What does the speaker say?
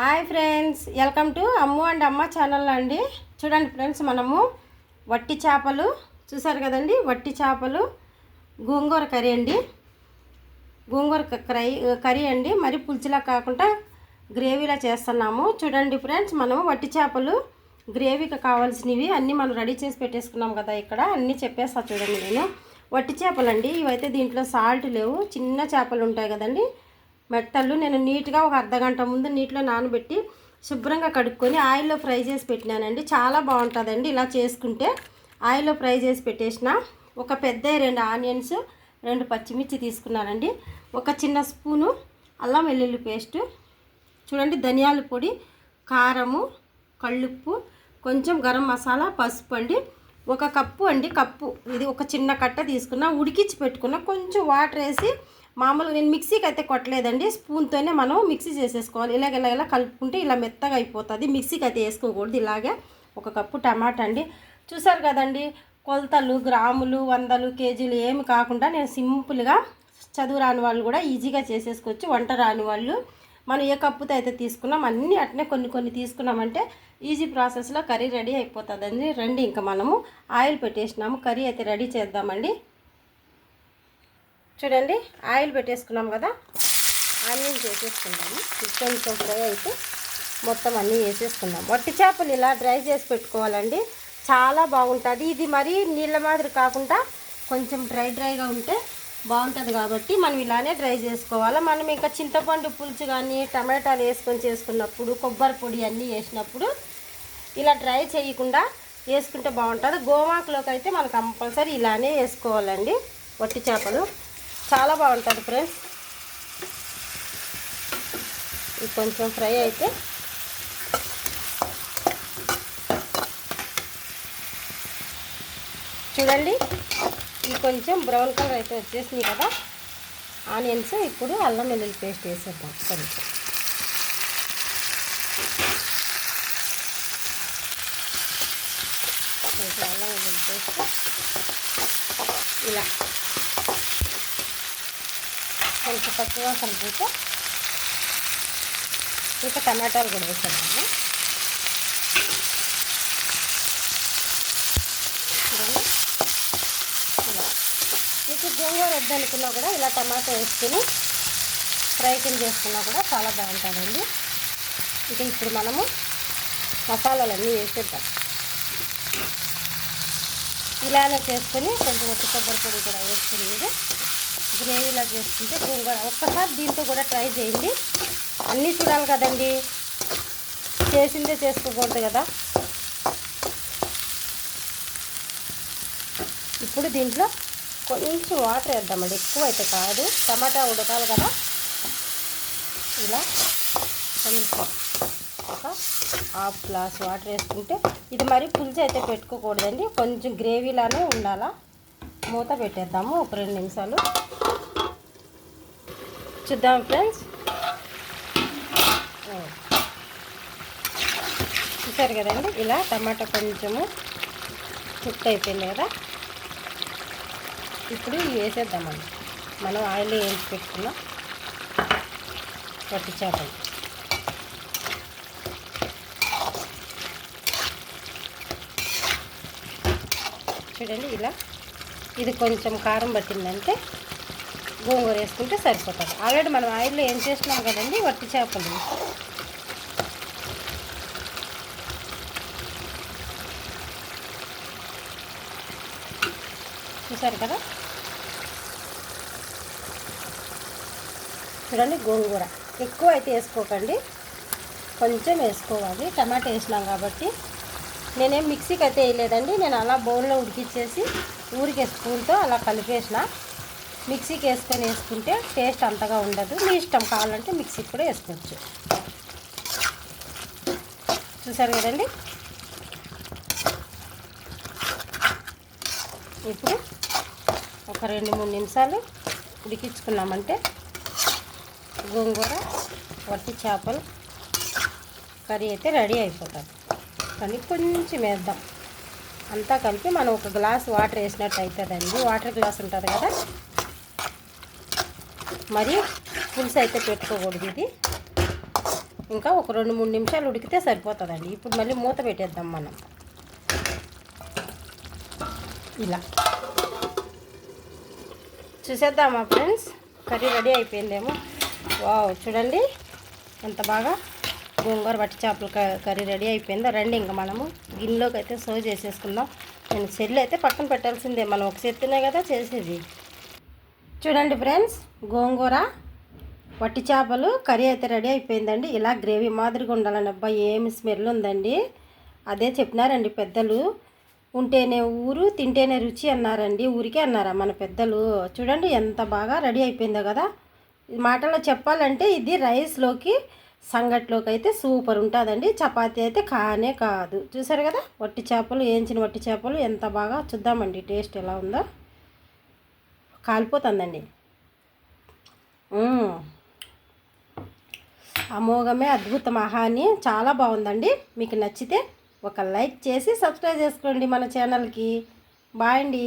Hi friends, welcome to Ammu and అమ్మ channel అండి. చూడండి ఫ్రెండ్స్, మనము వట్టి చేపలు చూసారు కదండి. వట్టి చేపలు గోంగూర కర్రీ అండి. గోంగూర కర్రీ అండి. మరి పులుసులా కాకుండా గ్రేవీలా చేస్తున్నాము. చూడండి ఫ్రెండ్స్, మనము వట్టి చేపలు గ్రేవీకి కావాల్సినవి అన్నీ మనం రెడీ చేసి పెట్టేసుకున్నాం కదా. ఇక్కడ అన్నీ చెప్పేస్తా చూడండి. నేను వట్టి చేపలు అండి. ఇవైతే దీంట్లో సాల్ట్ లేవు. చిన్న చేపలు ఉంటాయి కదండి, మెత్తలు. నేను నీట్గా ఒక అర్ధగంట ముందు నీటిలో నానబెట్టి శుభ్రంగా కడుక్కొని ఆయిల్లో ఫ్రై చేసి పెట్టినానండి. చాలా బాగుంటుందండి ఇలా చేసుకుంటే. ఆయిల్లో ఫ్రై చేసి పెట్టేసిన ఒక పెద్ద 2 ఆనియన్స్, 2 పచ్చిమిర్చి తీసుకున్నానండి. ఒక చిన్న స్పూను అల్లం వెల్లుల్లి పేస్టు, చూడండి ధనియాల పొడి, కారము, కళ్ళుప్పు, కొంచెం గరం మసాలా, పసుపు అండి. ఒక కప్పు అండి. ఇది ఒక చిన్న కట్ట తీసుకున్నా, ఉడికించి పెట్టుకున్నా. కొంచెం వాటర్ వేసి మామూలుగా నేను మిక్సీకి అయితే కొట్టలేదండి, స్పూన్తోనే మనం మిక్సీ చేసేసుకోవాలి. ఇలా కలుపుకుంటే ఇలా మెత్తగా అయిపోతుంది. మిక్సీకి అయితే వేసుకోకూడదు. ఇలాగే ఒక కప్పు టమాటా అండి. చూసారు కదండి, కొలతలు గ్రాములు, వందలు, కేజీలు ఏమి కాకుండా నేను సింపుల్గా చదువు రాని వాళ్ళు కూడా ఈజీగా చేసేసుకోవచ్చు. వంట రాని వాళ్ళు మనం ఏ కప్పుతో అయితే తీసుకున్నాం అన్నీ అట్నే కొన్ని తీసుకున్నామంటే ఈజీ ప్రాసెస్లో కర్రీ రెడీ అయిపోతుందండి. రండి, ఇంకా మనము ఆయిల్ పెట్టేసినాము. కర్రీ అయితే రెడీ చేద్దామండి. చూడండి, ఆయిల్ పెట్టేసుకున్నాం కదా, ఆనియన్స్ వేసేసుకుందాము. కొంచెం ఫ్రై అయితే మొత్తం అన్నీ వేసేసుకుందాం. వట్టి చేపలు ఇలా డ్రై చేసి పెట్టుకోవాలండి, చాలా బాగుంటుంది. ఇది మరీ నీళ్ళ మాదిరి కాకుండా కొంచెం డ్రైగా ఉంటే బాగుంటుంది కాబట్టి మనం ఇలానే డ్రై చేసుకోవాలి. మనం ఇంకా చింతపండు పులుసు కానీ టమాటాలు వేసుకొని చేసుకున్నప్పుడు, కొబ్బరి పొడి అన్నీ వేసినప్పుడు ఇలా డ్రై చేయకుండా వేసుకుంటే బాగుంటుంది. గోమాకులోకి అయితే మనం కంపల్సరీ ఇలానే వేసుకోవాలండి. వట్టి చేపలు చాలా బాగుంటుంది ఫ్రెండ్స్. ఇది కొంచెం ఫ్రై అయితే చూడండి, ఇది కొంచెం బ్రౌన్ కలర్ అయితే వచ్చేసింది కదా ఆనియన్స్. ఇప్పుడు అల్లం వెల్లుల్లి పేస్ట్ వేసేద్దాం. కొంచెం అల్లం వెల్లుల్లి పేస్ట్ ఇలా కొంచెం తక్కువ కలిపితే ఇంకా టమాటాలు కూడా వేసేద్దాము. ఇలా మీకు గోంగూర వద్దనుకున్నా కూడా ఇలా టమాటా వేసుకుని ఫ్రై కింద చేసుకున్నా కూడా చాలా బాగుంటుందండి. ఇక ఇప్పుడు మనము మసాలాలన్నీ వేసేద్దాం. ఇలానే చేసుకొని కొంచెం ఒట్టి కొబ్బరి పొడి కూడా వేసుకుని మీరు గ్రేవీలా చేసుకుంటే గోంగూర ఒక్కసారి దీంతో కూడా ట్రై చేయండి. అన్నీ చూడాలి కదండి, చేసిందే చేసుకోకూడదు కదా. ఇప్పుడు దీంట్లో కొంచెం వాటర్ వేద్దామండి, ఎక్కువ అయితే కాదు. టమాటా ఉడకాలి కదా. ఇలా కొంచెం ఒక ½ గ్లాస్ వాటర్ వేసుకుంటే, ఇది మరీ పులుసు అయితే పెట్టుకోకూడదండి, కొంచెం గ్రేవీలానే ఉండాలా. మూత పెట్టేద్దాము ఒక 2 నిమిషాలు. చూద్దాం ఫ్రెండ్స్. చూసారు కదండి, ఇలా టమాటా కొంచెము కుక్ అయిపోయింది కదా. ఇప్పుడు ఇవి వేసేద్దామండి. మనం ఆయిల్ వేయించి పెట్టుకున్నాం వట్టి చేపలు. చూడండి, ఇలా ఇది కొంచెం కారం పట్టిందంటే గోంగూర వేసుకుంటే సరిపోతుంది. ఆల్రెడీ మనం ఆయిల్లో ఏం చేసినాం కదండి వట్టి చేపలు. చూసారు కదా. చూడండి, గోంగూర ఎక్కువ అయితే వేసుకోకండి, కొంచెం వేసుకోవాలి. టమాటా వేసినాం కాబట్టి. నేనేం మిక్సీకి అయితే వేయలేదండి, నేను అలా బౌల్లో ఉడికిచ్చేసి ఊరికే స్పూన్తో అలా కలిపేసిన. మిక్సీకి వేసుకుంటే టేస్ట్ అంతగా ఉండదు. మీ ఇష్టం, కావాలంటే మిక్సీకి కూడా వేసుకోవచ్చు. చూసారు కదండి. ఇప్పుడు ఒక 2-3 నిమిషాలు ఉడికించుకున్నామంటే గోంగూర వట్టి చేపలు కర్రీ అయితే రెడీ అయిపోతుంది. కానీ కొంచెం వేద్దాం, అంతా కలిపి మనం ఒక గ్లాస్ వాటర్ వేసినట్టు అవుతుందండి. వాటర్ గ్లాస్ ఉంటుంది కదా, మరి పులుసు అయితే పెట్టుకోకూడదు. ఇది ఇంకా ఒక 2-3 నిమిషాలు ఉడికితే సరిపోతుందండి. ఇప్పుడు మళ్ళీ మూత పెట్టేద్దాం మనం. ఇలా చూసేద్దామా ఫ్రెండ్స్, కర్రీ రెడీ అయిపోయిందేమో. వావ్, చూడండి ఎంత బాగా గోంగూర వట్టి చేపల కర్రీ రెడీ అయిపోయిందో. రండి ఇంకా మనము గిన్నెలోకి అయితే సర్వ్ చేసేసుకుందాం. నేను సెల్లు అయితే పక్కన పెట్టాల్సిందే, మనం ఒక సెత్తునే కదా చేసేది. చూడండి ఫ్రెండ్స్, గోంగూర వట్టి చేపలు కర్రీ అయితే రెడీ అయిపోయిందండి. ఇలా గ్రేవీ మాదిరిగా ఉండాలని, అబ్బా ఏమి స్మెల్ ఉందండి. అదే చెప్పినారండి పెద్దలు, ఉంటేనే ఊరు తింటేనే రుచి అన్నారండి. ఊరికే అన్నారా మన పెద్దలు. చూడండి ఎంత బాగా రెడీ అయిపోయిందో కదా. మాటలో చెప్పాలంటే ఇది రైస్లోకి సంగట్లోకి అయితే సూపర్ ఉంటుందండి. చపాతీ అయితే కానే కాదు. చూసారు కదా వట్టి చేపలు, వేయించిన వట్టి చేపలు ఎంత బాగా. చూద్దామండి టేస్ట్ ఎలా ఉందో. కాలిపోతుందండి. అమోఘమే అద్భుతం ఆహాని, చాలా బాగుందండి. మీకు నచ్చితే ఒక లైక్ చేసి సబ్స్క్రైబ్ చేసుకోండి మన ఛానల్కి. బాయ్ అండి.